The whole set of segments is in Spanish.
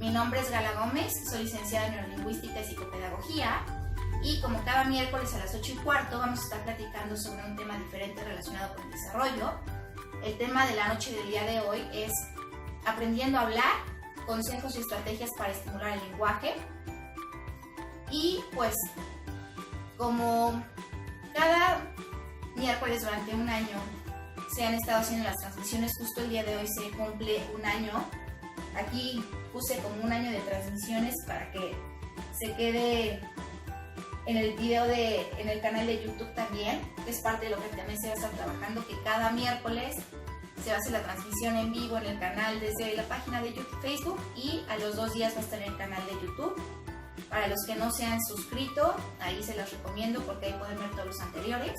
Mi nombre es Gala Gómez, soy licenciada en Neurolingüística y Psicopedagogía y como cada miércoles a las 8:15 vamos a estar platicando sobre un tema diferente relacionado con el desarrollo. El tema de la noche del día de hoy es aprendiendo a hablar, consejos y estrategias para estimular el lenguaje. Y pues, como cada miércoles durante un año se han estado haciendo las transmisiones, justo el día de hoy se cumple un año. Aquí puse como un año de transmisiones para que se quede en el video en el canal de YouTube también, que es parte de lo que también se va a estar trabajando, que cada miércoles se va a hacer la transmisión en vivo en el canal desde la página de YouTube, Facebook, y a los 2 días va a estar en el canal de YouTube. Para los que no se han suscrito, ahí se los recomiendo porque ahí pueden ver todos los anteriores.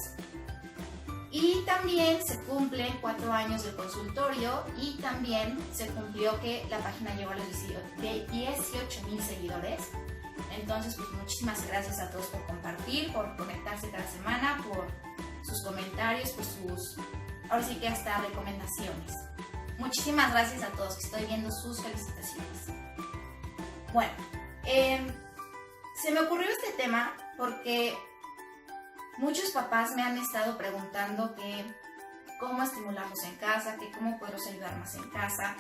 Y también se cumplen 4 años del consultorio y también se cumplió que la página llegó a los 18,000 seguidores. Entonces, pues muchísimas gracias a todos por compartir, por conectarse cada semana, por sus comentarios, por sus, ahora sí que hasta recomendaciones. Muchísimas gracias a todos, que estoy viendo sus felicitaciones. Bueno, se me ocurrió este tema porque muchos papás me han estado preguntando que cómo estimularlos en casa, que cómo podemos ayudar más en casa.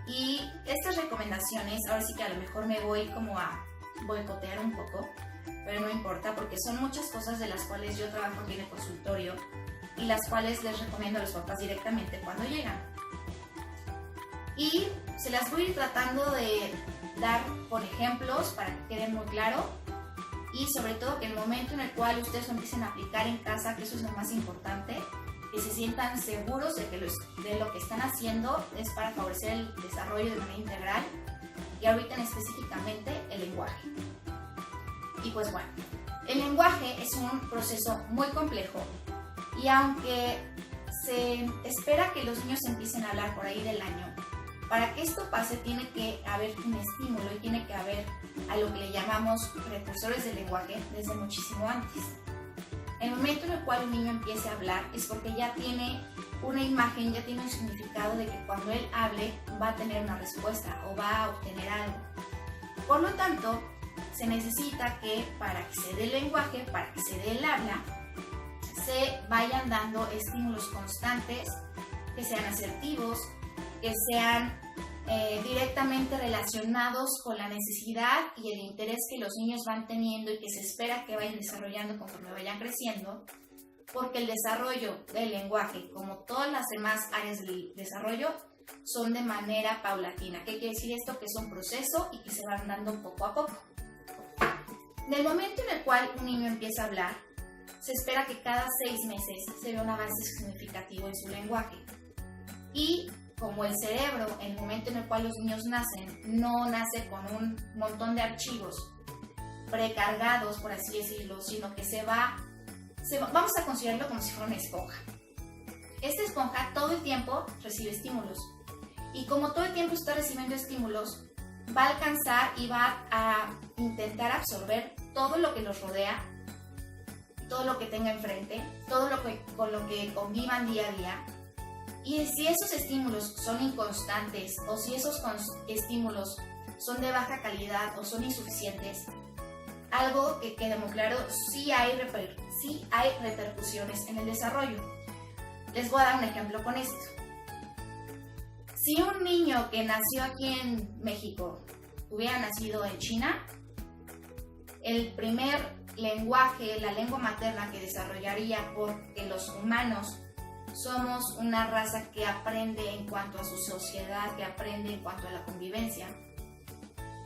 Y estas recomendaciones, ahora sí que a lo mejor me voy como a boicotear un poco, pero no importa porque son muchas cosas de las cuales yo trabajo aquí en el consultorio y las cuales les recomiendo a los papás directamente cuando llegan. Y se las voy a ir tratando de dar por ejemplos para que quede muy claro. Y sobre todo que el momento en el cual ustedes lo empiecen a aplicar en casa, que eso es lo más importante, que se sientan seguros de que lo que están haciendo es para favorecer el desarrollo de manera integral y ahorita específicamente el lenguaje. Y pues bueno, el lenguaje es un proceso muy complejo y aunque se espera que los niños empiecen a hablar por ahí del año, para que esto pase tiene que haber un estímulo y tiene que haber a lo que le llamamos precursores del lenguaje desde muchísimo antes. El momento en el cual un niño empiece a hablar es porque ya tiene una imagen, ya tiene un significado de que cuando él hable va a tener una respuesta o va a obtener algo. Por lo tanto, se necesita que para que se dé el lenguaje, para que se dé el habla, se vayan dando estímulos constantes, que sean asertivos, que sean directamente relacionados con la necesidad y el interés que los niños van teniendo y que se espera que vayan desarrollando conforme vayan creciendo, porque el desarrollo del lenguaje, como todas las demás áreas del desarrollo, son de manera paulatina. ¿Qué quiere decir esto? Que es un proceso y que se van dando poco a poco. Del momento en el cual un niño empieza a hablar, se espera que cada 6 meses se vea un avance significativo en su lenguaje. Y como el cerebro, en el momento en el cual los niños nacen, no nace con un montón de archivos precargados, por así decirlo, sino que vamos a considerarlo como si fuera una esponja. Esta esponja todo el tiempo recibe estímulos y como todo el tiempo está recibiendo estímulos, va a alcanzar y va a intentar absorber todo lo que los rodea, todo lo que tenga enfrente, todo lo que, con lo que convivan día a día. Y si esos estímulos son inconstantes o si esos estímulos son de baja calidad o son insuficientes, algo que quede muy claro, sí hay repercusiones en el desarrollo. Les voy a dar un ejemplo con esto. Si un niño que nació aquí en México hubiera nacido en China, el primer lenguaje, la lengua materna que desarrollaría, porque los humanos somos una raza que aprende en cuanto a su sociedad, que aprende en cuanto a la convivencia,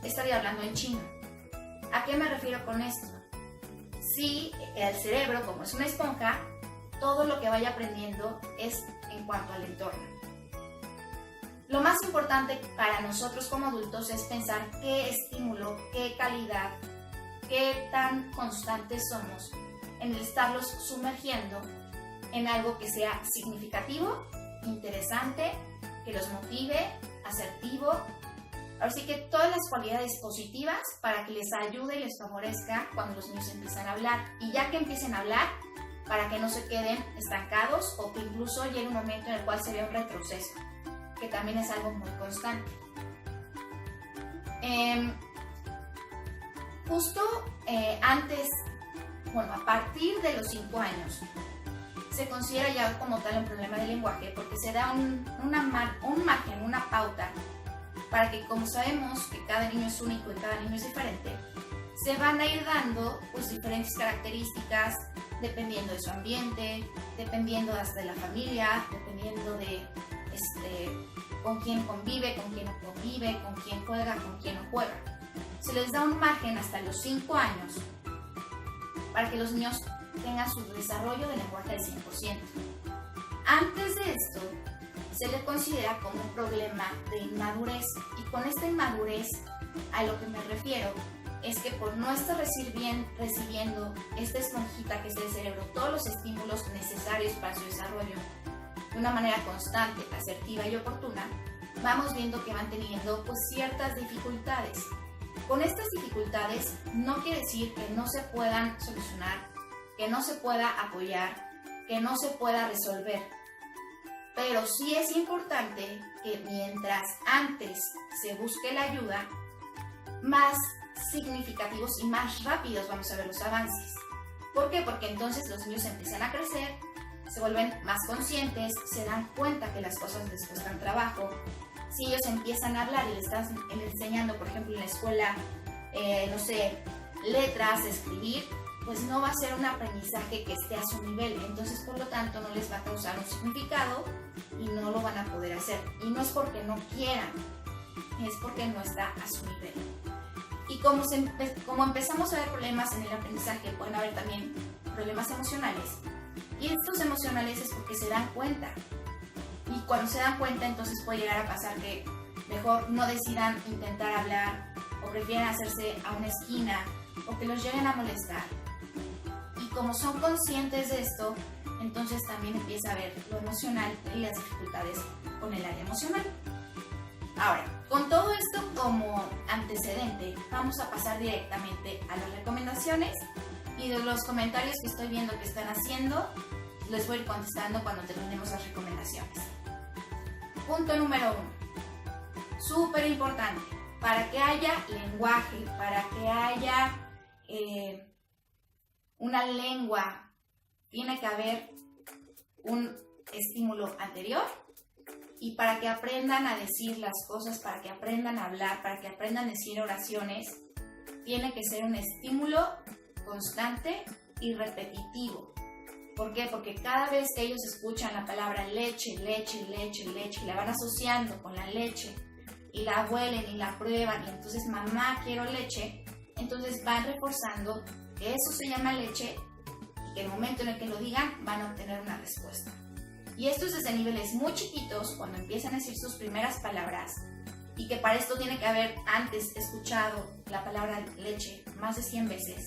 estaría hablando en chino. ¿A qué me refiero con esto? Si el cerebro, como es una esponja, todo lo que vaya aprendiendo es en cuanto al entorno. Lo más importante para nosotros como adultos es pensar qué estímulo, qué calidad, qué tan constantes somos en el estarlos sumergiendo en algo que sea significativo, interesante, que los motive, asertivo. Ahora sí que todas las cualidades positivas para que les ayude y les favorezca cuando los niños empiezan a hablar. Y ya que empiecen a hablar, para que no se queden estancados o que incluso llegue un momento en el cual se vea un retroceso, que también es algo muy constante. Justo antes, a partir de los 5 años, se considera ya como tal un problema de lenguaje porque se da un margen, una pauta para que, como sabemos que cada niño es único y cada niño es diferente, se van a ir dando pues diferentes características dependiendo de su ambiente, dependiendo hasta de la familia, dependiendo de con quién convive, con quién no convive, con quién juega, con quién no juega. Se les da un margen hasta los 5 años para que los niños tengan su desarrollo de lenguaje al 100%. Antes de esto, se le considera como un problema de inmadurez, y con esta inmadurez a lo que me refiero es que por no estar recibiendo esta esponjita que es el cerebro todos los estímulos necesarios para su desarrollo de una manera constante, asertiva y oportuna, vamos viendo que van teniendo pues ciertas dificultades. Con estas dificultades no quiere decir que no se puedan solucionar, que no se pueda apoyar, que no se pueda resolver. Pero sí es importante que mientras antes se busque la ayuda, más significativos y más rápidos vamos a ver los avances. ¿Por qué? Porque entonces los niños empiezan a crecer, se vuelven más conscientes, se dan cuenta que las cosas les cuestan trabajo. Si ellos empiezan a hablar y les están enseñando, por ejemplo, en la escuela, letras, escribir, pues no va a ser un aprendizaje que esté a su nivel. Entonces, por lo tanto, no les va a causar un significado y no lo van a poder hacer. Y no es porque no quieran, es porque no está a su nivel. Y como empezamos a ver problemas en el aprendizaje, pueden haber también problemas emocionales. Y estos emocionales es porque se dan cuenta. Y cuando se dan cuenta, entonces puede llegar a pasar que mejor no decidan intentar hablar o prefieren hacerse a una esquina o que los lleguen a molestar. Y como son conscientes de esto, entonces también empieza a ver lo emocional y las dificultades con el área emocional. Ahora, con todo esto como antecedente, vamos a pasar directamente a las recomendaciones, y de los comentarios que estoy viendo que están haciendo, les voy a ir contestando cuando terminemos las recomendaciones. Punto número 1. Súper importante. Para que haya lenguaje, para que haya una lengua, tiene que haber un estímulo anterior, y para que aprendan a decir las cosas, para que aprendan a hablar, para que aprendan a decir oraciones, tiene que ser un estímulo constante y repetitivo. ¿Por qué? Porque cada vez que ellos escuchan la palabra leche, leche, leche, leche, y la van asociando con la leche, y la huelen y la prueban, y entonces mamá quiero leche, entonces van reforzando que eso se llama leche, y que el momento en el que lo digan van a obtener una respuesta. Y esto es desde niveles muy chiquitos, cuando empiezan a decir sus primeras palabras, y que para esto tiene que haber antes escuchado la palabra leche más de 100 veces.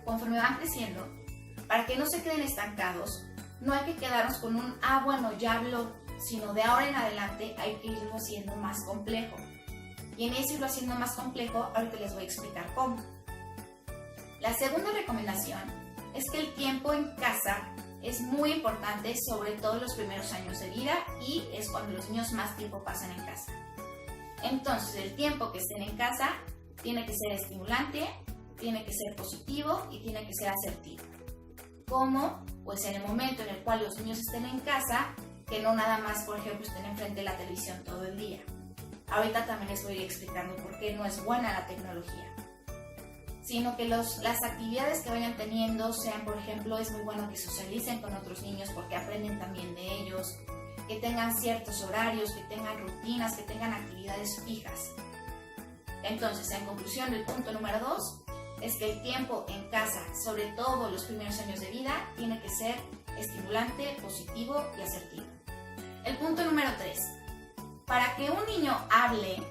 Conforme van creciendo, para que no se queden estancados, no hay que quedarnos con un bueno, ya habló, sino de ahora en adelante hay que irlo haciendo más complejo. Y en ese irlo haciendo más complejo, ahorita les voy a explicar cómo. La segunda recomendación es que el tiempo en casa es muy importante, sobre todo los primeros años de vida, y es cuando los niños más tiempo pasan en casa. Entonces, el tiempo que estén en casa tiene que ser estimulante, tiene que ser positivo y tiene que ser asertivo. ¿Cómo? Pues en el momento en el cual los niños estén en casa, que no nada más, por ejemplo, estén enfrente de la televisión todo el día. Ahorita también les voy a ir explicando por qué no es buena la tecnología. Sino que las actividades que vayan teniendo sean, por ejemplo, es muy bueno que socialicen con otros niños porque aprenden también de ellos, que tengan ciertos horarios, que tengan rutinas, que tengan actividades fijas. Entonces, en conclusión, el punto número 2 es que el tiempo en casa, sobre todo los primeros años de vida, tiene que ser estimulante, positivo y asertivo. El punto número 3. Para que un niño hable,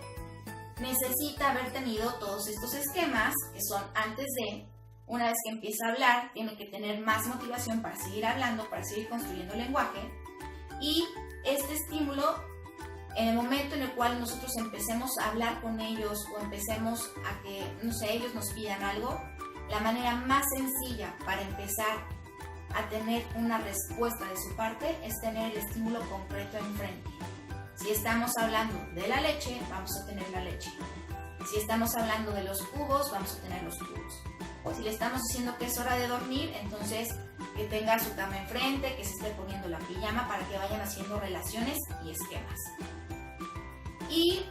necesita haber tenido todos estos esquemas, que son antes de. Una vez que empieza a hablar, tiene que tener más motivación para seguir hablando, para seguir construyendo lenguaje. Y este estímulo, en el momento en el cual nosotros empecemos a hablar con ellos o empecemos a que, ellos nos pidan algo, la manera más sencilla para empezar a tener una respuesta de su parte es tener el estímulo concreto enfrente. Si estamos hablando de la leche, vamos a tener la leche. Si estamos hablando de los cubos, vamos a tener los cubos. O si le estamos diciendo que es hora de dormir, entonces que tenga su cama enfrente, que se esté poniendo la pijama para que vayan haciendo relaciones y esquemas. Y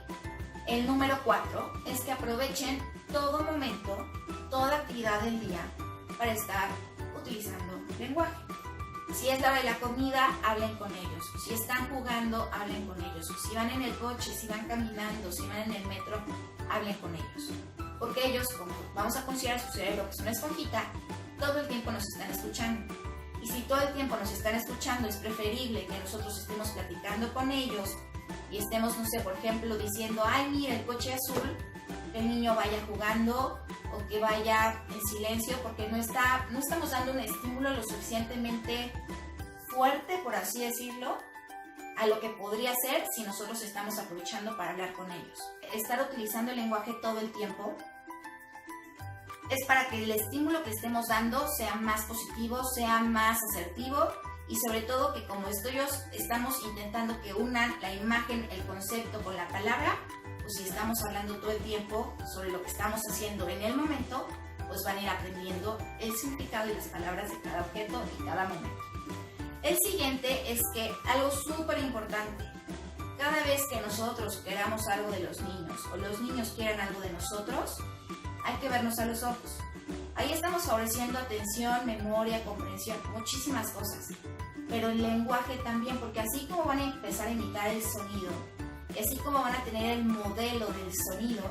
el número 4 es que aprovechen todo momento, toda actividad del día para estar utilizando lenguaje. Si es la hora de la comida, hablen con ellos. Si están jugando, hablen con ellos. Si van en el coche, si van caminando, si van en el metro, hablen con ellos. Porque ellos, como vamos a considerar su cerebro que es una esponjita, todo el tiempo nos están escuchando. Y si todo el tiempo nos están escuchando, es preferible que nosotros estemos platicando con ellos y estemos, no sé, por ejemplo, diciendo, ay, mira, el coche azul, que el niño vaya jugando o que vaya en silencio, porque no estamos dando un estímulo lo suficientemente fuerte, por así decirlo, a lo que podría ser si nosotros estamos aprovechando para hablar con ellos. Estar utilizando el lenguaje todo el tiempo es para que el estímulo que estemos dando sea más positivo, sea más asertivo y sobre todo que como estamos intentando que unan la imagen, el concepto con la palabra, pues si estamos hablando todo el tiempo sobre lo que estamos haciendo en el momento, pues van a ir aprendiendo el significado y las palabras de cada objeto y cada momento. El siguiente es que algo súper importante, cada vez que nosotros queramos algo de los niños o los niños quieran algo de nosotros, hay que vernos a los ojos. Ahí estamos favoreciendo atención, memoria, comprensión, muchísimas cosas. Pero el lenguaje también, porque así como van a empezar a imitar el sonido, y así como van a tener el modelo del sonido,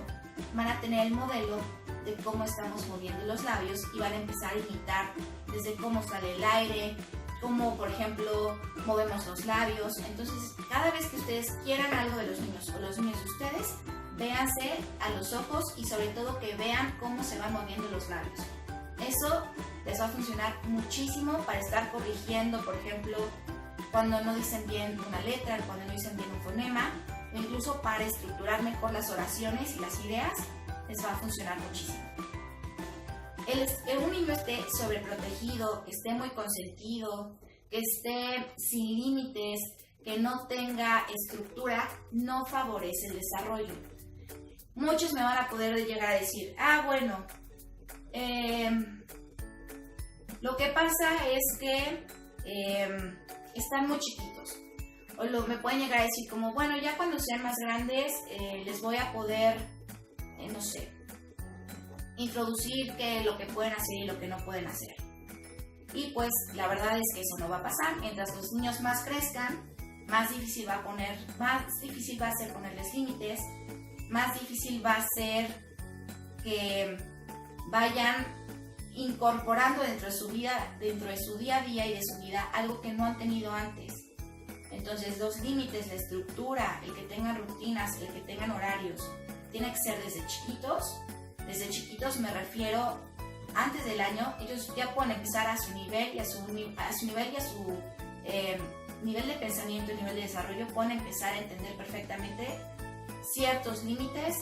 van a tener el modelo de cómo estamos moviendo los labios y van a empezar a imitar desde cómo sale el aire, cómo, por ejemplo, movemos los labios. Entonces, cada vez que ustedes quieran algo de los niños o los niños de ustedes, véanse a los ojos y sobre todo que vean cómo se van moviendo los labios. Eso les va a funcionar muchísimo para estar corrigiendo, por ejemplo, cuando no dicen bien una letra, cuando no dicen bien un fonema, o incluso para estructurar mejor las oraciones y las ideas, les va a funcionar muchísimo. Que un niño esté sobreprotegido, que esté muy consentido, que esté sin límites, que no tenga estructura, no favorece el desarrollo. Muchos me van a poder llegar a decir, bueno, lo que pasa es que están muy chiquitos. O me pueden llegar a decir como, bueno, ya cuando sean más grandes les voy a poder, no sé, introducir lo que pueden hacer y lo que no pueden hacer. Y pues la verdad es que eso no va a pasar. Mientras los niños más crezcan, más difícil va a ser ponerles límites, más difícil va a ser que vayan incorporando dentro de su vida, dentro de su día a día y de su vida, algo que no han tenido antes. Entonces los límites, la estructura, el que tengan rutinas, el que tengan horarios, tiene que ser desde chiquitos. Desde chiquitos me refiero, antes del año, ellos ya pueden empezar a su nivel y a su nivel de pensamiento y nivel de desarrollo, pueden empezar a entender perfectamente ciertos límites,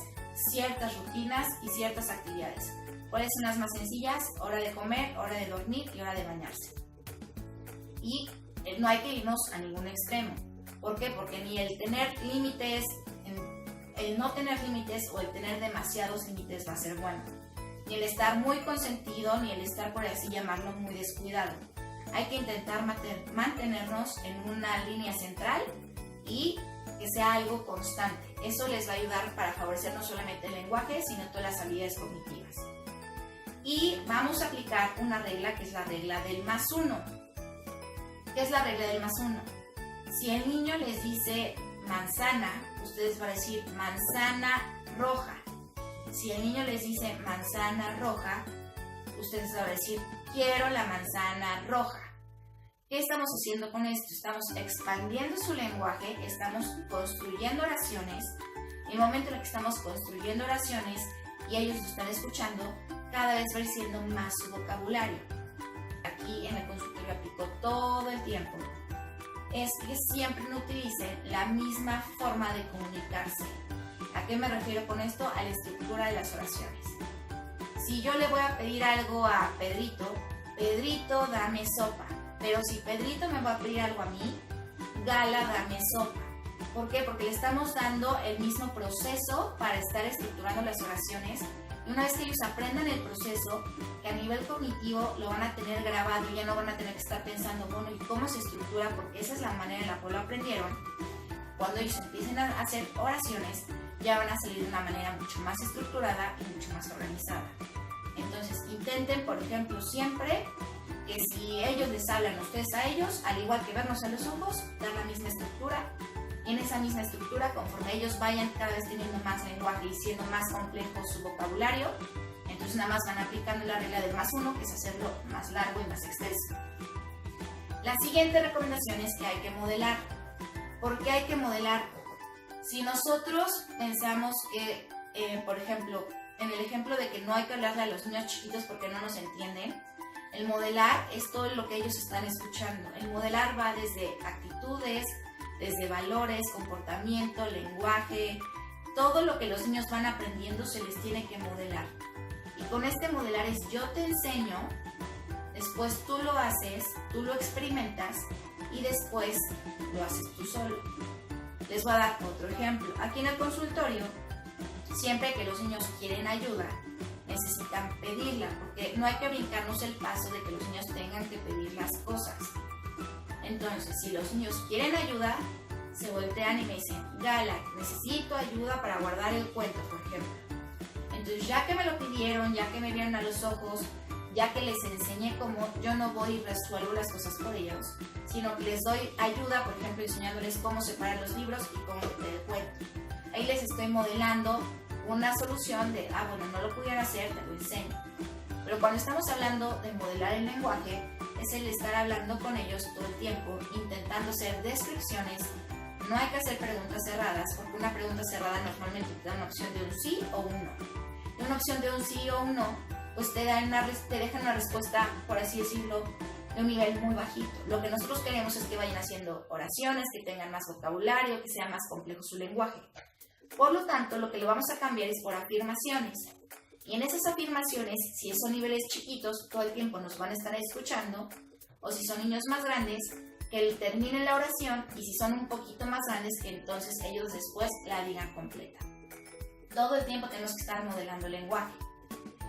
ciertas rutinas y ciertas actividades. ¿Cuáles son las más sencillas? Hora de comer, hora de dormir y hora de bañarse. Y no hay que irnos a ningún extremo. ¿Por qué? Porque ni el tener límites, el no tener límites o el tener demasiados límites va a ser bueno. Ni el estar muy consentido, ni el estar, por así llamarlo, muy descuidado. Hay que intentar mantenernos en una línea central y que sea algo constante. Eso les va a ayudar para favorecer no solamente el lenguaje, sino todas las habilidades cognitivas. Y vamos a aplicar una regla que es la regla del +1. ¿Qué es la regla del +1? Si el niño les dice manzana, ustedes van a decir manzana roja. Si el niño les dice manzana roja, ustedes van a decir quiero la manzana roja. ¿Qué estamos haciendo con esto? Estamos expandiendo su lenguaje, estamos construyendo oraciones. En el momento en el que estamos construyendo oraciones y ellos lo están escuchando, cada vez va siendo más su vocabulario. Aquí en el consultorio aplico todo el tiempo. Es que siempre no utilicen la misma forma de comunicarse. ¿A qué me refiero con esto? A la estructura de las oraciones. Si yo le voy a pedir algo a Pedrito, Pedrito, dame sopa. Pero si Pedrito me va a pedir algo a mí, Gala, dame sopa. ¿Por qué? Porque le estamos dando el mismo proceso para estar estructurando las oraciones. Y una vez que ellos aprendan el proceso, que a nivel cognitivo lo van a tener grabado y ya no van a tener que estar pensando, bueno, ¿y cómo se estructura? Porque esa es la manera en la cual lo aprendieron. Cuando ellos empiecen a hacer oraciones, ya van a salir de una manera mucho más estructurada y mucho más organizada. Entonces, intenten, por ejemplo, siempre que si ellos les hablan a ustedes a ellos, al igual que vernos a los ojos, dar la misma estructura. En esa misma estructura, conforme ellos vayan cada vez teniendo más lenguaje y siendo más complejo su vocabulario, entonces nada más van aplicando la regla del +1, que es hacerlo más largo y más extenso. La siguiente recomendación es que hay que modelar. ¿Por qué hay que modelar? Si nosotros pensamos que, por ejemplo, en el ejemplo de que no hay que hablarle a los niños chiquitos porque no nos entienden, el modelar es todo lo que ellos están escuchando. El modelar va desde actitudes, desde valores, comportamiento, lenguaje, todo lo que los niños van aprendiendo se les tiene que modelar. Y con este modelar es yo te enseño, después tú lo haces, tú lo experimentas y después lo haces tú solo. Les voy a dar otro ejemplo. Aquí en el consultorio, siempre que los niños quieren ayuda, necesitan pedirla, porque no hay que brincarnos el paso de que los niños tengan que pedir las cosas. Entonces, si los niños quieren ayuda, se voltean y me dicen, Gala, necesito ayuda para guardar el cuento, por ejemplo. Entonces, ya que me lo pidieron, ya que me vieron a los ojos, ya que les enseñé cómo, yo no voy y resuelvo las cosas por ellos, sino que les doy ayuda, por ejemplo, enseñándoles cómo separar los libros y cómo meter el cuento. Ahí les estoy modelando una solución de, bueno, no lo pudieran hacer, te lo enseño. Pero cuando estamos hablando de modelar el lenguaje, es el estar hablando con ellos todo el tiempo, intentando hacer descripciones. No hay que hacer preguntas cerradas, porque una pregunta cerrada normalmente te da una opción de un sí o un no. Y una opción de un sí o un no, pues te deja una respuesta, por así decirlo, de un nivel muy bajito. Lo que nosotros queremos es que vayan haciendo oraciones, que tengan más vocabulario, que sea más complejo su lenguaje. Por lo tanto, lo que le vamos a cambiar es por afirmaciones. Y en esas afirmaciones, si son niveles chiquitos, todo el tiempo nos van a estar escuchando, o si son niños más grandes, que terminen la oración, y si son un poquito más grandes, que entonces ellos después la digan completa. Todo el tiempo tenemos que estar modelando el lenguaje.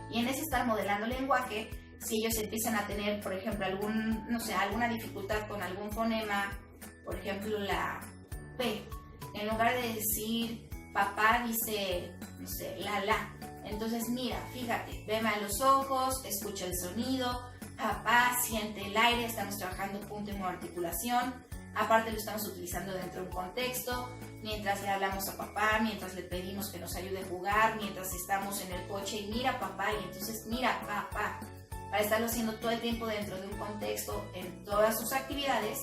Y en ese estar modelando el lenguaje, si ellos empiezan a tener, por ejemplo, alguna dificultad con algún fonema, por ejemplo, la P, en lugar de decir papá, dice, la. Entonces, mira, fíjate, veme a los ojos, escucha el sonido, papá, siente el aire, estamos trabajando punto y modo articulación, aparte lo estamos utilizando dentro de un contexto, mientras le hablamos a papá, mientras le pedimos que nos ayude a jugar, mientras estamos en el coche y mira papá, y entonces mira papá, para estarlo haciendo todo el tiempo dentro de un contexto en todas sus actividades,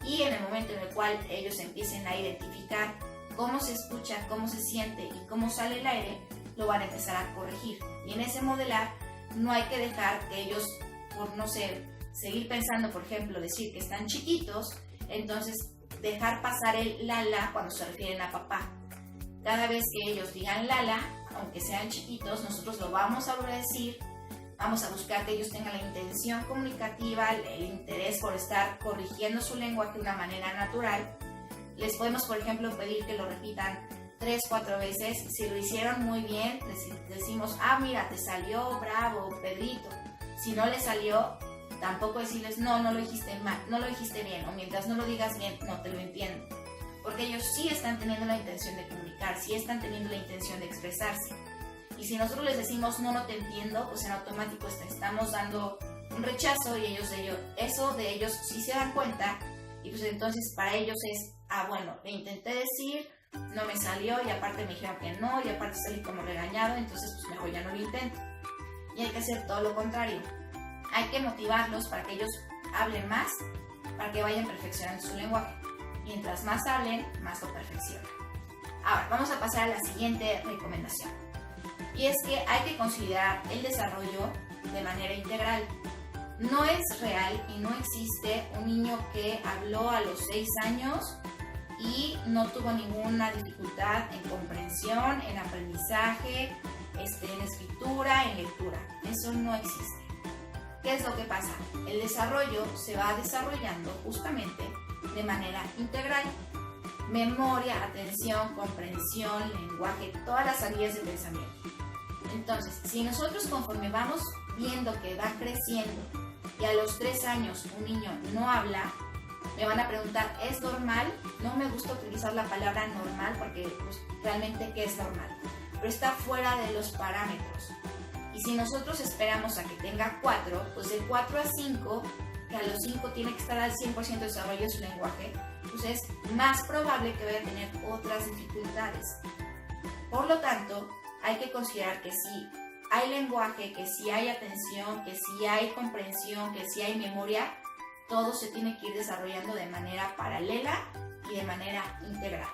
y en el momento en el cual ellos empiecen a identificar cómo se escucha, cómo se siente y cómo sale el aire, lo van a empezar a corregir. Y en ese modelar no hay que dejar que ellos, por seguir pensando, por ejemplo, decir que están chiquitos, entonces dejar pasar el la cuando se refieren a papá. Cada vez que ellos digan la, aunque sean chiquitos, nosotros lo vamos a volver a decir, vamos a buscar que ellos tengan la intención comunicativa, el interés por estar corrigiendo su lenguaje de una manera natural. Les podemos, por ejemplo, pedir que lo repitan 3, 4 veces. Si lo hicieron muy bien, decimos, mira, te salió, bravo, Pedrito. Si no les salió, tampoco decirles, no lo dijiste mal, no lo dijiste bien, o mientras no lo digas bien, no te lo entiendo. Porque ellos sí están teniendo la intención de comunicar, sí están teniendo la intención de expresarse. Y si nosotros les decimos, no te entiendo, pues en automático estamos dando un rechazo y eso de ellos sí se dan cuenta. Y pues entonces para ellos es, bueno, le intenté decir, no me salió y aparte me dijeron que no y aparte salí como regañado, entonces pues mejor ya no lo intento. Y hay que hacer todo lo contrario. Hay que motivarlos para que ellos hablen más, para que vayan perfeccionando su lenguaje. Mientras más hablen, más lo perfeccionan. Ahora, vamos a pasar a la siguiente recomendación. Y es que hay que considerar el desarrollo de manera integral. No es real y no existe un niño que habló a los 6 años y no tuvo ninguna dificultad en comprensión, en aprendizaje, en escritura, en lectura. Eso no existe. ¿Qué es lo que pasa? El desarrollo se va desarrollando justamente de manera integral. memoria, atención, comprensión, lenguaje, todas las áreas de pensamiento. Entonces, si nosotros conforme vamos viendo que va creciendo y a los 3 años un niño no habla, me van a preguntar, ¿es normal? No me gusta utilizar la palabra normal porque pues, realmente ¿qué es normal? Pero está fuera de los parámetros. Y si nosotros esperamos a que tenga 4, pues de 4 a 5, que a los 5 tiene que estar al 100% de desarrollo de su lenguaje, pues es más probable que vaya a tener otras dificultades. Por lo tanto, hay que considerar que si hay lenguaje, que si hay atención, que si hay comprensión, que si hay memoria, todo se tiene que ir desarrollando de manera paralela y de manera integral.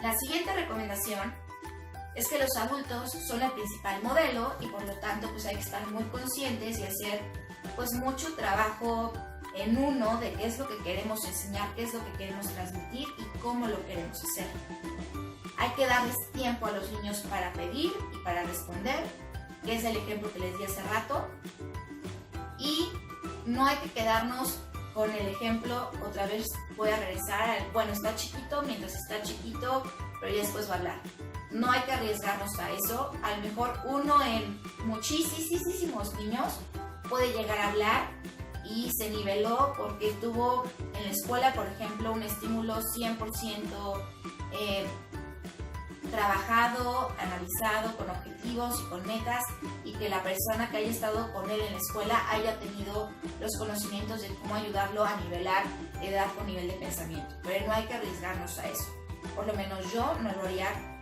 La siguiente recomendación es que los adultos son el principal modelo y por lo tanto pues hay que estar muy conscientes y hacer pues mucho trabajo en uno de qué es lo que queremos enseñar, qué es lo que queremos transmitir y cómo lo queremos hacer. Hay que darles tiempo a los niños para pedir y para responder, que es el ejemplo que les di hace rato. Y no hay que quedarnos con el ejemplo, otra vez voy a regresar al, bueno, está chiquito, mientras está chiquito, pero ya después va a hablar. No hay que arriesgarnos a eso. A lo mejor uno en muchísimos niños puede llegar a hablar y se niveló porque tuvo en la escuela, por ejemplo, un estímulo 100% trabajado, analizado, con objetivos y con metas, y que la persona que haya estado con él en la escuela haya tenido los conocimientos de cómo ayudarlo a nivelar edad con nivel de pensamiento. Pero no hay que arriesgarnos a eso. Por lo menos yo no lo haría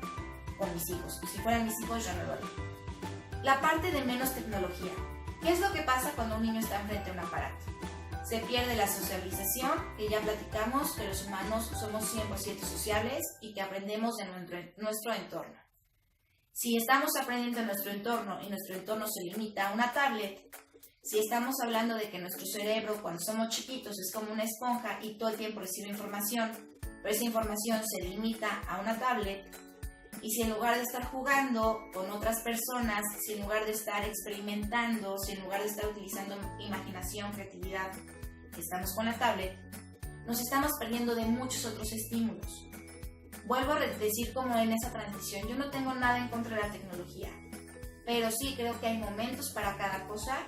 con mis hijos. Si fueran mis hijos, yo no lo haría. La parte de menos tecnología. ¿Qué es lo que pasa cuando un niño está enfrente a un aparato? Se pierde la sociabilización, que ya platicamos que los humanos somos 100% sociables y que aprendemos de nuestro entorno. Si estamos aprendiendo en nuestro entorno y nuestro entorno se limita a una tablet, si estamos hablando de que nuestro cerebro cuando somos chiquitos es como una esponja y todo el tiempo recibe información, pero esa información se limita a una tablet, y si en lugar de estar jugando con otras personas, si en lugar de estar experimentando, si en lugar de estar utilizando imaginación, creatividad, estamos con la tablet, nos estamos perdiendo de muchos otros estímulos. Vuelvo a decir como en esa transición, yo no tengo nada en contra de la tecnología, pero sí creo que hay momentos para cada cosa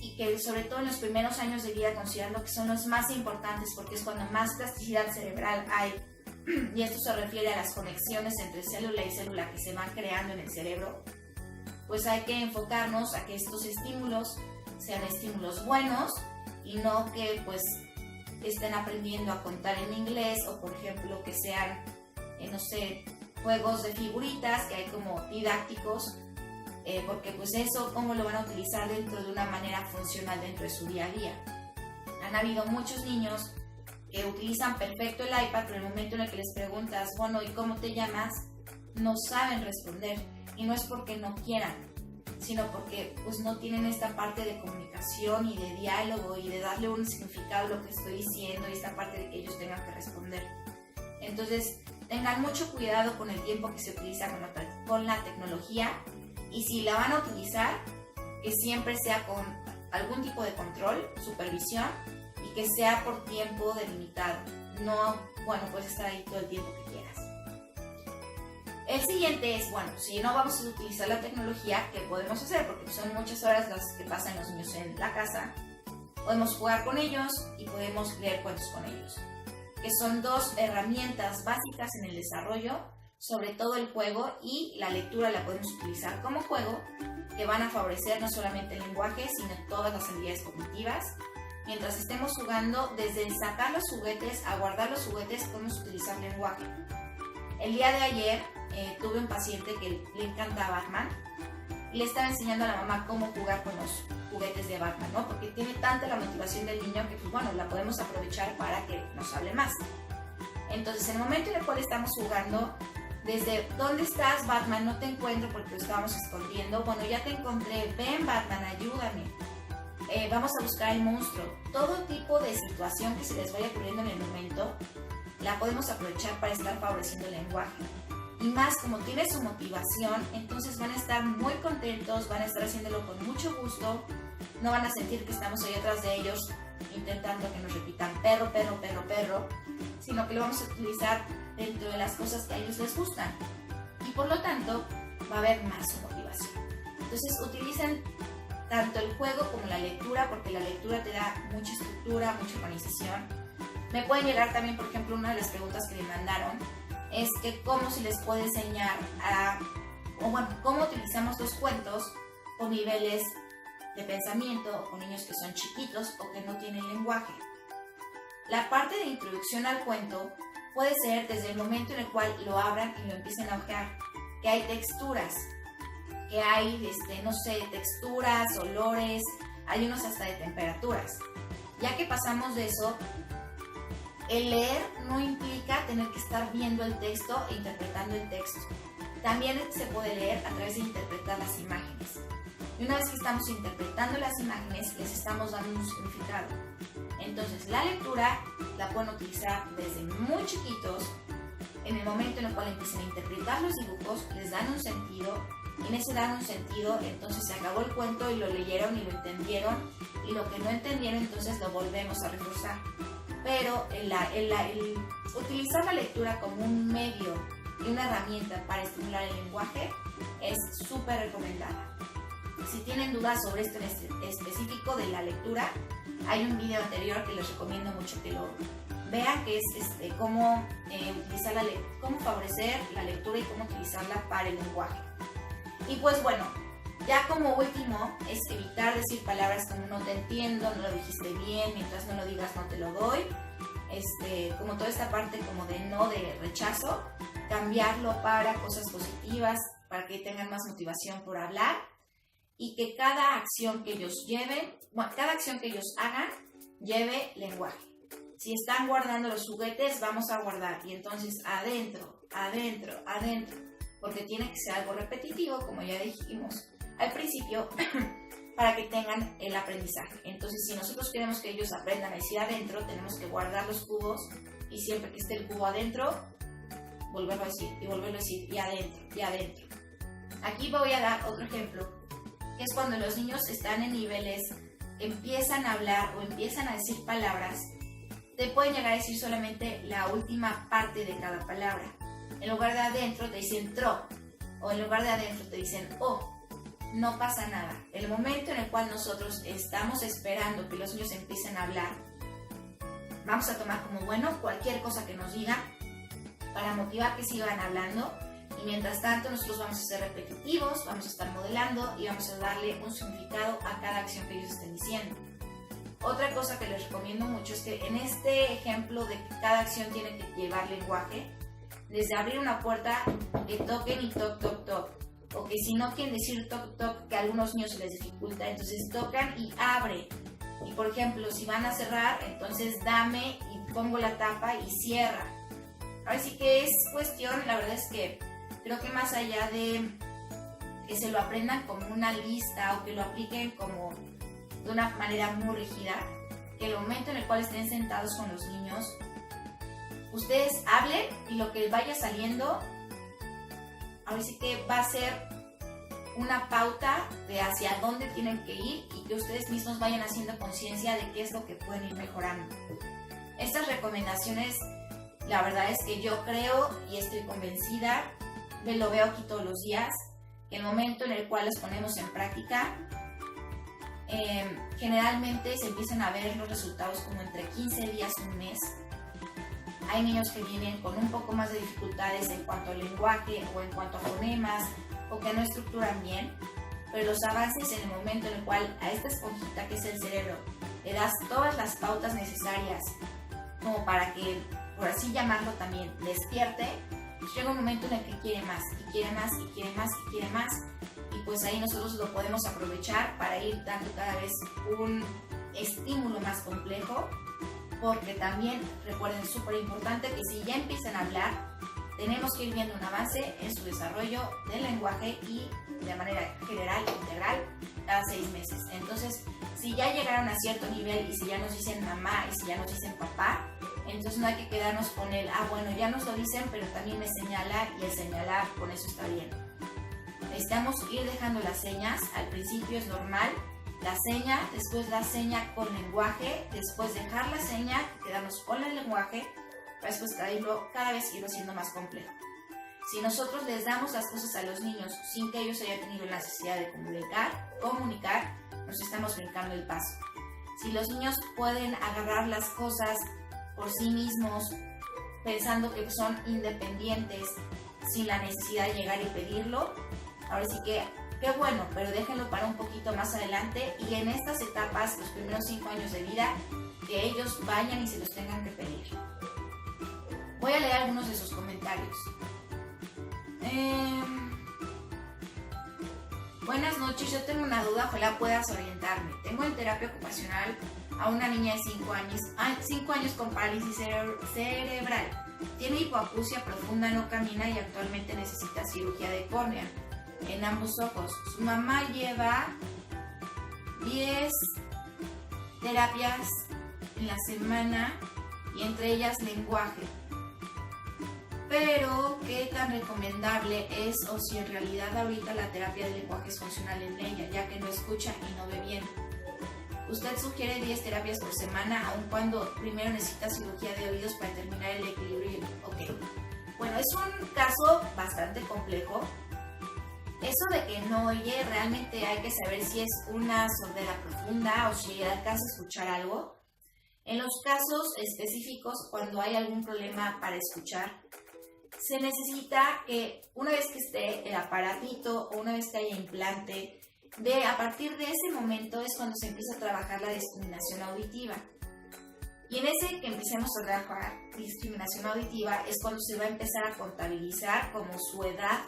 y que sobre todo en los primeros años de vida considerando que son los más importantes porque es cuando más plasticidad cerebral hay, y esto se refiere a las conexiones entre célula y célula que se van creando en el cerebro, pues hay que enfocarnos a que estos estímulos sean estímulos buenos y no que pues estén aprendiendo a contar en inglés o por ejemplo que sean, no sé, juegos de figuritas que hay como didácticos, porque pues eso cómo lo van a utilizar dentro de una manera funcional dentro de su día a día. Han habido muchos niños que utilizan perfecto el iPad, pero en el momento en el que les preguntas, bueno, ¿y cómo te llamas?, no saben responder, y no es porque no quieran, sino porque pues no tienen esta parte de comunicación y de diálogo y de darle un significado a lo que estoy diciendo y esta parte de que ellos tengan que responder. Entonces, tengan mucho cuidado con el tiempo que se utiliza con la tecnología, y si la van a utilizar, que siempre sea con algún tipo de control, supervisión, y que sea por tiempo delimitado. No, bueno, puedes estar ahí todo el tiempo que quieras. El siguiente es, bueno, si no vamos a utilizar la tecnología, ¿qué podemos hacer? Porque son muchas horas las que pasan los niños en la casa. Podemos jugar con ellos y podemos leer cuentos con ellos, que son dos herramientas básicas en el desarrollo, sobre todo el juego, y la lectura la podemos utilizar como juego, que van a favorecer no solamente el lenguaje, sino todas las habilidades cognitivas. Mientras estemos jugando, desde sacar los juguetes a guardar los juguetes, podemos utilizar lenguaje. El día de ayer tuve un paciente que le encanta Batman y le estaba enseñando a la mamá cómo jugar con los juguetes de Batman, ¿no? Porque tiene tanta la motivación del niño que, pues bueno, la podemos aprovechar para que nos hable más. Entonces, en el momento en el cual estamos jugando, desde ¿dónde estás, Batman? No te encuentro porque lo estábamos escondiendo. Bueno, ya te encontré. Ven, Batman, ayúdame. Vamos a buscar el monstruo. Todo tipo de situación que se les vaya ocurriendo en el momento, la podemos aprovechar para estar favoreciendo el lenguaje. Y más, como tiene su motivación, entonces van a estar muy contentos, van a estar haciéndolo con mucho gusto, no van a sentir que estamos ahí atrás de ellos intentando que nos repitan perro, perro, perro, perro, sino que lo vamos a utilizar dentro de las cosas que a ellos les gustan. Y por lo tanto, va a haber más motivación. Entonces, utilicen tanto el juego como la lectura, porque la lectura te da mucha estructura, mucha organización. Me pueden llegar también, por ejemplo, una de las preguntas que me mandaron es que cómo se les puede enseñar cómo utilizamos los cuentos con niveles de pensamiento o con niños que son chiquitos o que no tienen lenguaje. La parte de introducción al cuento puede ser desde el momento en el cual lo abran y lo empiecen a hojear, que hay texturas, que hay, no sé, texturas, olores, hay unos hasta de temperaturas. Ya que pasamos de eso, el leer no implica tener que estar viendo el texto e interpretando el texto. También se puede leer a través de interpretar las imágenes. Y una vez que estamos interpretando las imágenes, les estamos dando un significado. Entonces, la lectura la pueden utilizar desde muy chiquitos. En el momento en el cual empiecen a interpretar los dibujos, les dan un sentido. Y en ese dar un sentido, entonces se acabó el cuento y lo leyeron y lo entendieron. Y lo que no entendieron, entonces lo volvemos a reforzar. Pero el utilizar la lectura como un medio y una herramienta para estimular el lenguaje es súper recomendada. Si tienen dudas sobre esto en específico de la lectura, hay un video anterior que les recomiendo mucho que lo vean, que es cómo cómo favorecer la lectura y cómo utilizarla para el lenguaje. Y pues bueno, ya como último es evitar decir palabras como no te entiendo, no lo dijiste bien, mientras no lo digas no te lo doy, como toda esta parte como de no, de rechazo, cambiarlo para cosas positivas, para que tengan más motivación por hablar y que cada acción que ellos hagan lleve lenguaje. Si están guardando los juguetes, vamos a guardar y entonces adentro, adentro, adentro, porque tiene que ser algo repetitivo, como ya dijimos al principio, para que tengan el aprendizaje. Entonces, si nosotros queremos que ellos aprendan a decir adentro, tenemos que guardar los cubos y siempre que esté el cubo adentro, volverlo a decir y volverlo a decir y adentro y adentro. Aquí voy a dar otro ejemplo, que es cuando los niños están en niveles, empiezan a hablar o empiezan a decir palabras, te pueden llegar a decir solamente la última parte de cada palabra. En lugar de adentro te dicen tro, o en lugar de adentro te dicen o. No pasa nada. El momento en el cual nosotros estamos esperando que los niños empiecen a hablar, vamos a tomar como bueno cualquier cosa que nos digan para motivar que sigan hablando. Y mientras tanto nosotros vamos a ser repetitivos, vamos a estar modelando y vamos a darle un significado a cada acción que ellos estén diciendo. Otra cosa que les recomiendo mucho es que en este ejemplo de que cada acción tiene que llevar lenguaje, desde abrir una puerta, que toquen y toc, toc, toc. O que si no quieren decir toc, toc, que a algunos niños se les dificulta, entonces tocan y abre. Y por ejemplo, si van a cerrar, entonces dame y pongo la tapa y cierra. Ahora sí que es cuestión, la verdad es que creo que más allá de que se lo aprendan como una lista o que lo apliquen como de una manera muy rígida, que el momento en el cual estén sentados con los niños, ustedes hablen y lo que vaya saliendo, ahora sí que va a ser una pauta de hacia dónde tienen que ir y que ustedes mismos vayan haciendo conciencia de qué es lo que pueden ir mejorando. Estas recomendaciones, la verdad es que yo creo y estoy convencida, lo veo aquí todos los días, que el momento en el cual las ponemos en práctica, generalmente se empiezan a ver los resultados como entre 15 días y un mes. Hay niños que vienen con un poco más de dificultades en cuanto al lenguaje o en cuanto a fonemas o que no estructuran bien, pero los avances en el momento en el cual a esta esponjita que es el cerebro le das todas las pautas necesarias como para que, por así llamarlo también, despierte, pues llega un momento en el que quiere más y quiere más y quiere más y quiere más, y pues ahí nosotros lo podemos aprovechar para ir dando cada vez un estímulo más complejo. Porque también, recuerden, súper importante que si ya empiezan a hablar, tenemos que ir viendo un avance en su desarrollo del lenguaje y de manera general, integral, cada 6 meses. Entonces, si ya llegaron a cierto nivel y si ya nos dicen mamá y si ya nos dicen papá, entonces no hay que quedarnos con el, bueno, ya nos lo dicen, pero también me señala y el señalar, con eso está bien. Necesitamos ir dejando las señas, al principio es normal, la seña, después la seña con lenguaje, después dejar la seña, quedarnos con el lenguaje, para después cada vez irlo siendo más complejo. Si nosotros les damos las cosas a los niños sin que ellos hayan tenido la necesidad de comunicar, nos estamos brincando el paso. Si los niños pueden agarrar las cosas por sí mismos, pensando que son independientes, sin la necesidad de llegar y pedirlo, ahora sí que qué bueno, pero déjenlo para un poquito más adelante y en estas etapas, los primeros 5 años de vida, que ellos vayan y se los tengan que pedir. Voy a leer algunos de sus comentarios. Buenas noches, yo tengo una duda, ojalá puedas orientarme. Tengo en terapia ocupacional a una niña de 5 años con parálisis cerebral. Tiene hipoacusia profunda, no camina y actualmente necesita cirugía de córnea en ambos ojos. Su mamá lleva 10 terapias en la semana y entre ellas lenguaje. Pero, ¿qué tan recomendable es o si en realidad ahorita la terapia de lenguaje es funcional en ella, ya que no escucha y no ve bien? Usted sugiere 10 terapias por semana, aun cuando primero necesita cirugía de oídos para terminar el equilibrio. Ok, bueno, es un caso bastante complejo. Eso de que no oye, realmente hay que saber si es una sordera profunda o si alcanza a escuchar algo. En los casos específicos, cuando hay algún problema para escuchar, se necesita que una vez que esté el aparatito o una vez que haya implante, a partir de ese momento es cuando se empieza a trabajar la discriminación auditiva. Y en ese que empecemos a trabajar discriminación auditiva es cuando se va a empezar a contabilizar como su edad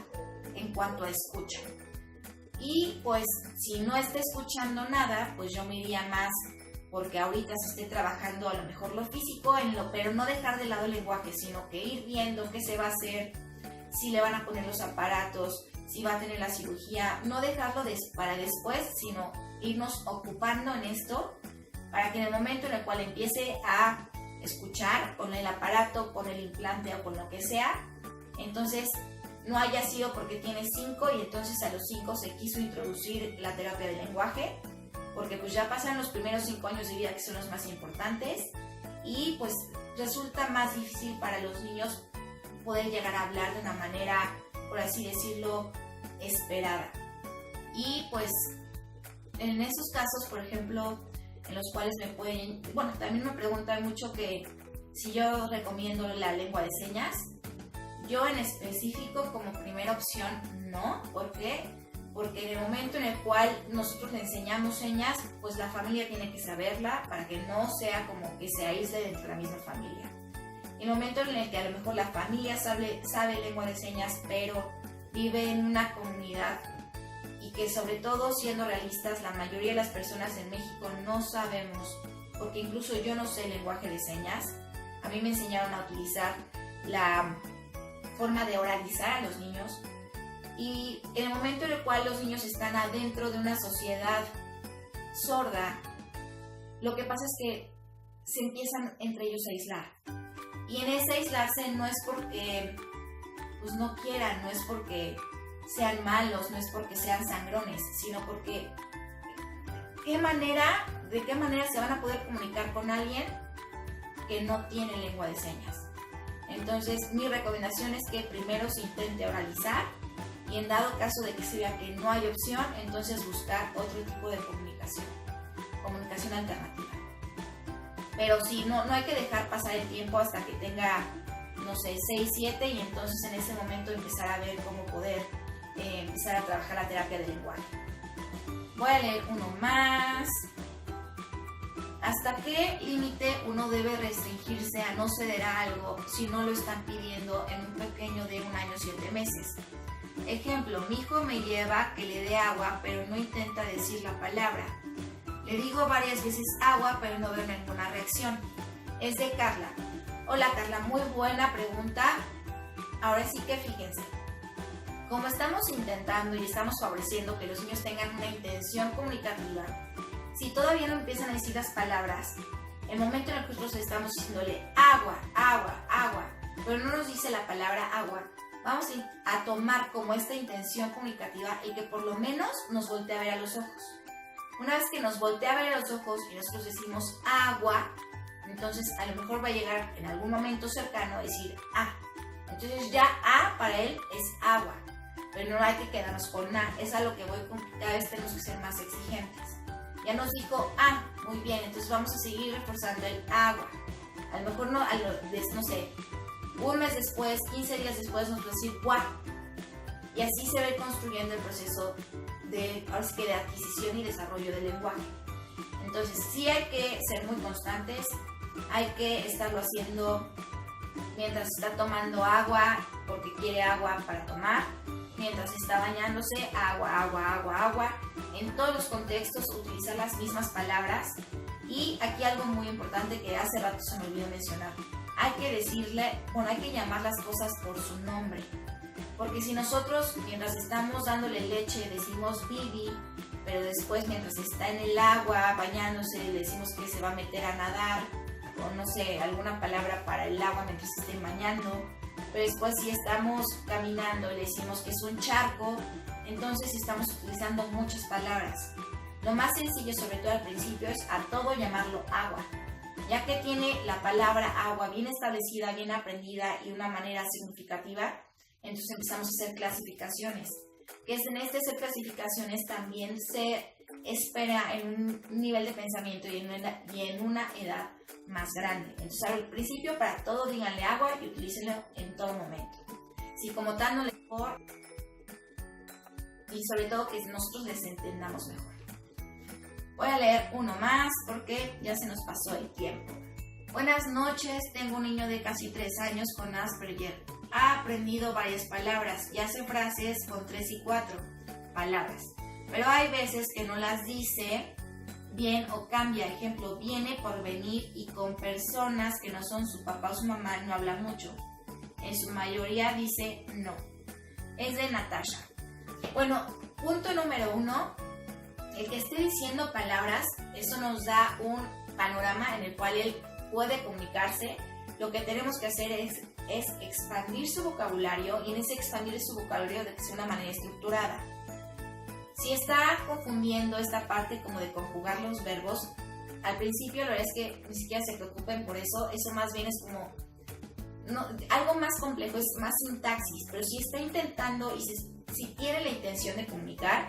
en cuanto a escucha. Y pues si no está escuchando nada, pues yo me iría más porque ahorita se esté trabajando a lo mejor lo físico, pero no dejar de lado el lenguaje, sino que ir viendo qué se va a hacer, si le van a poner los aparatos, si va a tener la cirugía, no dejarlo para después, sino irnos ocupando en esto para que en el momento en el cual empiece a escuchar con el aparato, con el implante o con lo que sea, entonces no haya sido porque tiene 5 y entonces a los 5 se quiso introducir la terapia del lenguaje, porque pues ya pasan los primeros 5 años de vida que son los más importantes y pues resulta más difícil para los niños poder llegar a hablar de una manera, por así decirlo, esperada. Y pues en esos casos, por ejemplo, en los cuales también me preguntan mucho que si yo recomiendo la lengua de señas. Yo en específico como primera opción no. ¿Por qué? Porque en el momento en el cual nosotros le enseñamos señas, pues la familia tiene que saberla para que no sea como que se aísle dentro de la misma familia. En el momento en el que a lo mejor la familia sabe lengua de señas, pero vive en una comunidad y que sobre todo siendo realistas, la mayoría de las personas en México no sabemos, porque incluso yo no sé lenguaje de señas. A mí me enseñaron a utilizar la forma de oralizar a los niños. Y en el momento en el cual los niños están adentro de una sociedad sorda, lo que pasa es que se empiezan entre ellos a aislar. Y en ese aislarse no es porque pues no quieran, no es porque sean malos, no es porque sean sangrones, sino porque ¿de qué manera se van a poder comunicar con alguien que no tiene lengua de señas? Entonces mi recomendación es que primero se intente oralizar y en dado caso de que se vea que no hay opción, entonces buscar otro tipo de comunicación alternativa. Pero sí, no hay que dejar pasar el tiempo hasta que tenga, 6, 7 y entonces en ese momento empezar a ver cómo poder empezar a trabajar la terapia del lenguaje. Voy a leer uno más. ¿Hasta qué límite uno debe restringirse a no ceder a algo si no lo están pidiendo en un pequeño de 1 año 7 meses? Ejemplo, mi hijo me lleva que le dé agua, pero no intenta decir la palabra. Le digo varias veces agua, pero no veo ninguna reacción. Es de Carla. Hola Carla, muy buena pregunta. Ahora sí que fíjense. Como estamos intentando y estamos favoreciendo que los niños tengan una intención comunicativa, si todavía no empiezan a decir las palabras, el momento en el que nosotros estamos diciéndole agua, agua, agua, pero no nos dice la palabra agua, vamos a tomar como esta intención comunicativa y que por lo menos nos voltee a ver a los ojos. Una vez que nos voltea a ver a los ojos y nosotros decimos agua, entonces a lo mejor va a llegar en algún momento cercano a decir A. Entonces ya A para él es agua, pero no hay que quedarnos con A. Es a lo que voy con que cada vez tenemos que ser más exigentes. Ya nos dijo A, muy bien, entonces vamos a seguir reforzando el agua. A lo mejor no sé, un mes después, 15 días después nos va a decir gua. Y así se va a ir construyendo el proceso de adquisición y desarrollo del lenguaje. Entonces sí hay que ser muy constantes, hay que estarlo haciendo mientras está tomando agua, porque quiere agua para tomar, mientras está bañándose, agua, agua, agua, agua. En todos los contextos utilizar las mismas palabras. Y aquí algo muy importante que hace rato se me olvidó mencionar. Hay que llamar las cosas por su nombre. Porque si nosotros, mientras estamos dándole leche, decimos Bibi, pero después mientras está en el agua bañándose, le decimos que se va a meter a nadar, o no sé, alguna palabra para el agua mientras se esté bañando, pero después si estamos caminando le decimos que es un charco, entonces estamos utilizando muchas palabras. Lo más sencillo, sobre todo al principio, es a todo llamarlo agua. Ya que tiene la palabra agua bien establecida, bien aprendida y una manera significativa, entonces empezamos a hacer clasificaciones. Que en este hacer clasificaciones también se espera en un nivel de pensamiento y en una edad más grande. Entonces al principio para todo díganle agua y utilícenlo en todo momento. Si como tal no les mejor, y sobre todo que nosotros les entendamos mejor. Voy a leer uno más porque ya se nos pasó el tiempo. Buenas noches, tengo un niño de casi 3 años con Asperger. Ha aprendido varias palabras y hace frases con 3 y 4 palabras. Pero hay veces que no las dice bien o cambia. Ejemplo, viene por venir y con personas que no son su papá o su mamá no habla mucho. En su mayoría dice no. Es de Natasha. Bueno, punto número 1. El que esté diciendo palabras, eso nos da un panorama en el cual él puede comunicarse. Lo que tenemos que hacer es expandir su vocabulario y en ese expandir su vocabulario de que sea una manera estructurada. Si está confundiendo esta parte como de conjugar los verbos, al principio la verdad es que ni siquiera se preocupen por eso más bien es como algo más complejo, es más sintaxis, pero si está intentando y si tiene la intención de comunicar,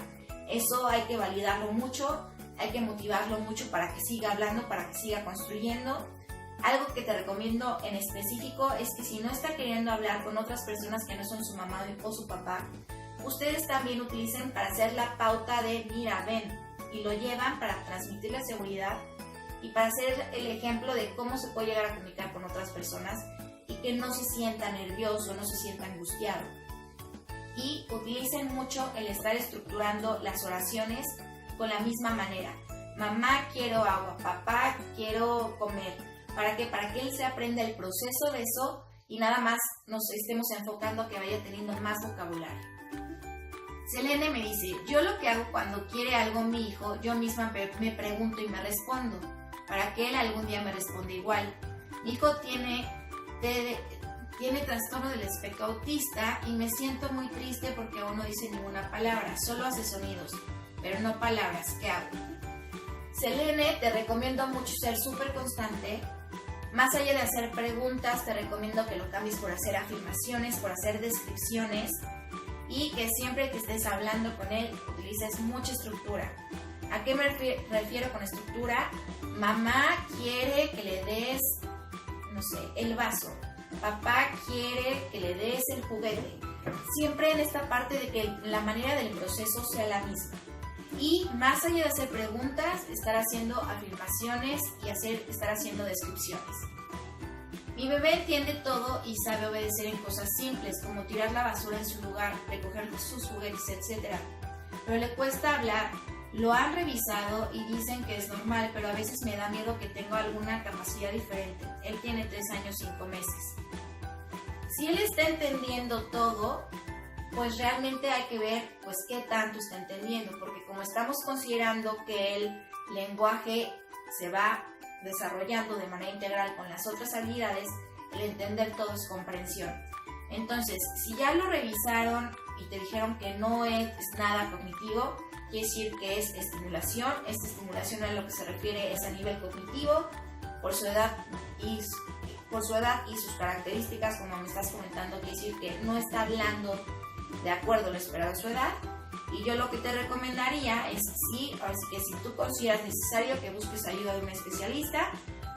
eso hay que validarlo mucho, hay que motivarlo mucho para que siga hablando, para que siga construyendo. Algo que te recomiendo en específico es que si no está queriendo hablar con otras personas que no son su mamá o su papá, ustedes también utilicen para hacer la pauta de mira, ven, y lo llevan para transmitir la seguridad y para hacer el ejemplo de cómo se puede llegar a comunicar con otras personas y que no se sienta nervioso, no se sienta angustiado. Y utilicen mucho el estar estructurando las oraciones con la misma manera. Mamá, quiero agua, papá, quiero comer. ¿Para qué? Para que él se aprenda el proceso de eso y nada más nos estemos enfocando a que vaya teniendo más vocabulario. Selene me dice, yo lo que hago cuando quiere algo mi hijo, yo misma me pregunto y me respondo, para que él algún día me responda igual. Mi hijo tiene trastorno del espectro autista y me siento muy triste porque aún no dice ninguna palabra, solo hace sonidos, pero no palabras. ¿Qué hago? Selene, te recomiendo mucho ser súper constante. Más allá de hacer preguntas, te recomiendo que lo cambies por hacer afirmaciones, por hacer descripciones y que siempre que estés hablando con él utilices mucha estructura. ¿A qué me refiero con estructura? Mamá quiere que le des, no sé, el vaso. Papá quiere que le des el juguete. Siempre en esta parte de que la manera del proceso sea la misma. Y más allá de hacer preguntas, estar haciendo afirmaciones y estar haciendo descripciones. Mi bebé entiende todo y sabe obedecer en cosas simples, como tirar la basura en su lugar, recoger sus juguetes, etc. Pero le cuesta hablar. Lo han revisado y dicen que es normal, pero a veces me da miedo que tenga alguna capacidad diferente. Él tiene 3 años, 5 meses. Si él está entendiendo todo, pues realmente hay que ver pues qué tanto está entendiendo, porque como estamos considerando que el lenguaje se va desarrollando de manera integral con las otras habilidades, el entender todo es comprensión. Entonces, si ya lo revisaron y te dijeron que no es nada cognitivo, quiere decir que es estimulación. Esta estimulación a lo que se refiere es a nivel cognitivo, por su edad y sus características, como me estás comentando, quiere decir que no está hablando de acuerdo a lo esperado a su edad. Y yo lo que te recomendaría es que si tú consideras necesario, que busques ayuda de un especialista,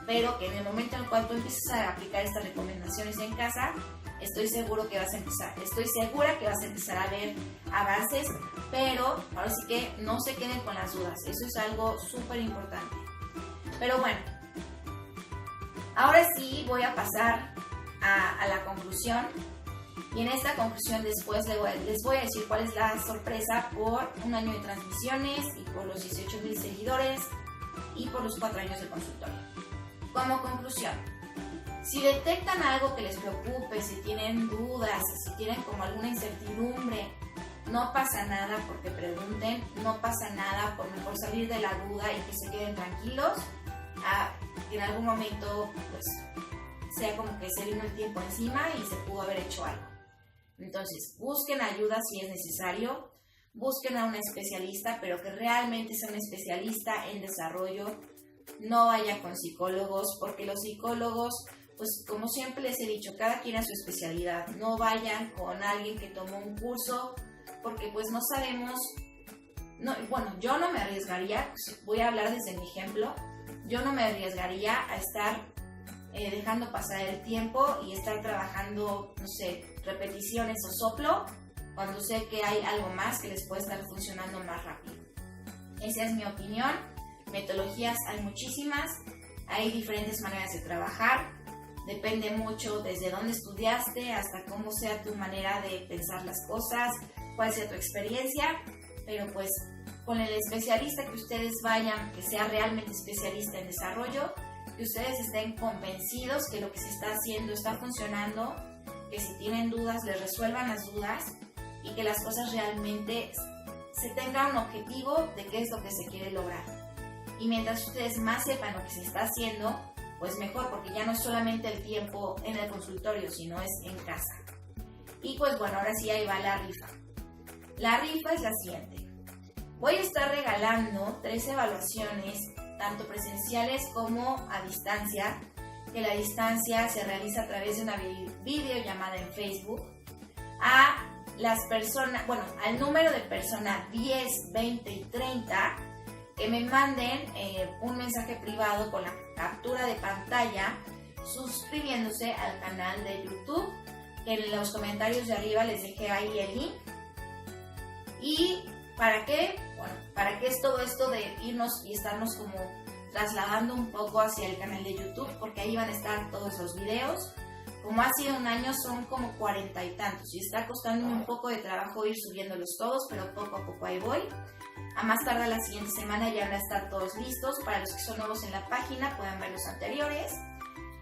pero que en el momento en el cual tú empieces a aplicar estas recomendaciones en casa, estoy segura que vas a empezar a ver avances, pero ahora sí que no se queden con las dudas, eso es algo súper importante. Pero bueno, ahora sí voy a pasar a la conclusión, y en esta conclusión después les voy a decir cuál es la sorpresa por 1 año de transmisiones y por los 18,000 seguidores y por los 4 años de consultorio. Como conclusión, si detectan algo que les preocupe, si tienen dudas, si tienen como alguna incertidumbre, no pasa nada porque pregunten, no pasa nada por mejor salir de la duda y que se queden tranquilos. En algún momento pues sea como que se vino el tiempo encima y se pudo haber hecho algo. Entonces, busquen ayuda si es necesario, busquen a un especialista, pero que realmente sea un especialista en desarrollo. No vayan con psicólogos, porque los psicólogos, pues como siempre les he dicho, cada quien a su especialidad. No vayan con alguien que tomó un curso, porque pues no sabemos. Yo no me arriesgaría, voy a hablar desde mi ejemplo, yo no me arriesgaría a estar dejando pasar el tiempo y estar trabajando, no sé, repeticiones o soplo, cuando sé que hay algo más que les puede estar funcionando más rápido. Esa es mi opinión. Metodologías hay muchísimas, hay diferentes maneras de trabajar, depende mucho desde dónde estudiaste hasta cómo sea tu manera de pensar las cosas, cuál sea tu experiencia, pero pues con el especialista que ustedes vayan, que sea realmente especialista en desarrollo, que ustedes estén convencidos que lo que se está haciendo está funcionando, que si tienen dudas les resuelvan las dudas y que las cosas realmente se tengan un objetivo de qué es lo que se quiere lograr. Y mientras ustedes más sepan lo que se está haciendo, pues mejor, porque ya no es solamente el tiempo en el consultorio, sino es en casa. Y pues bueno, ahora sí ahí va la rifa. La rifa es la siguiente. Voy a estar regalando 3 evaluaciones, tanto presenciales como a distancia, que la distancia se realiza a través de una videollamada en Facebook, a las personas, al número de personas 10, 20 y 30, que me manden un mensaje privado con la captura de pantalla, suscribiéndose al canal de YouTube, que en los comentarios de arriba les dejé ahí el link. ¿Y para qué? ¿Para qué es todo esto de irnos y estarnos como trasladando un poco hacia el canal de YouTube? Porque ahí van a estar todos los videos. Como ha sido un año, son como 40 y tantos, y está costándome un poco de trabajo ir subiéndolos todos, pero poco a poco ahí voy. A más tardar la siguiente semana ya van a estar todos listos. Para los que son nuevos en la página, pueden ver los anteriores.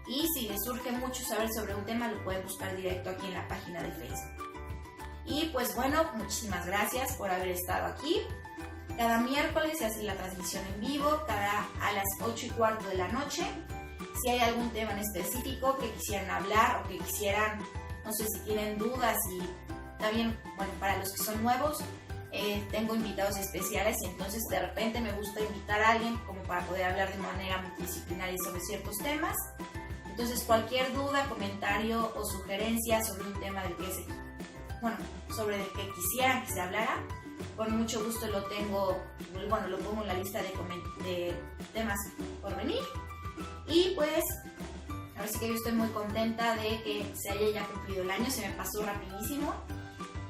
Y si les surge mucho saber sobre un tema, lo pueden buscar directo aquí en la página de Facebook. Y pues bueno, muchísimas gracias por haber estado aquí. Cada miércoles se hace la transmisión en vivo, a las 8:15 de la noche. Si hay algún tema en específico que quisieran hablar o que quisieran, no sé si tienen dudas, y también, para los que son nuevos, tengo invitados especiales, y entonces de repente me gusta invitar a alguien como para poder hablar de manera multidisciplinaria sobre ciertos temas. Entonces cualquier duda, comentario o sugerencia sobre un tema sobre el que quisieran que se hablara, con mucho gusto lo pongo en la lista de temas por venir. Y pues, ahora sí que yo estoy muy contenta de que se haya ya cumplido el año, se me pasó rapidísimo.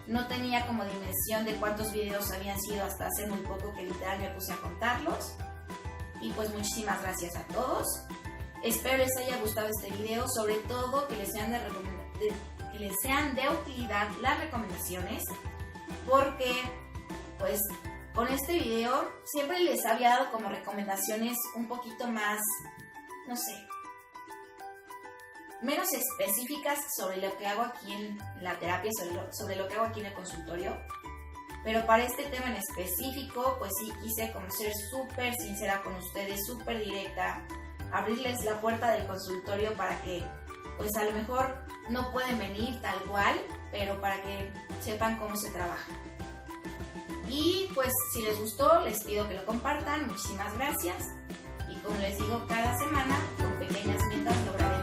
No tenía como dimensión de cuántos videos habían sido hasta hace muy poco, que literal me puse a contarlos. Y pues muchísimas gracias a todos. Espero les haya gustado este video, sobre todo que les sean de utilidad las recomendaciones, porque pues con este video siempre les había dado como recomendaciones un poquito más, no sé, menos específicas sobre lo que hago aquí en la terapia, sobre lo que hago aquí en el consultorio. Pero para este tema en específico, pues sí quise como ser súper sincera con ustedes, súper directa, abrirles la puerta del consultorio para que, pues a lo mejor no pueden venir tal cual, pero para que sepan cómo se trabaja. Y pues si les gustó, les pido que lo compartan. Muchísimas gracias. Y como les digo, cada semana con pequeñas metas lograré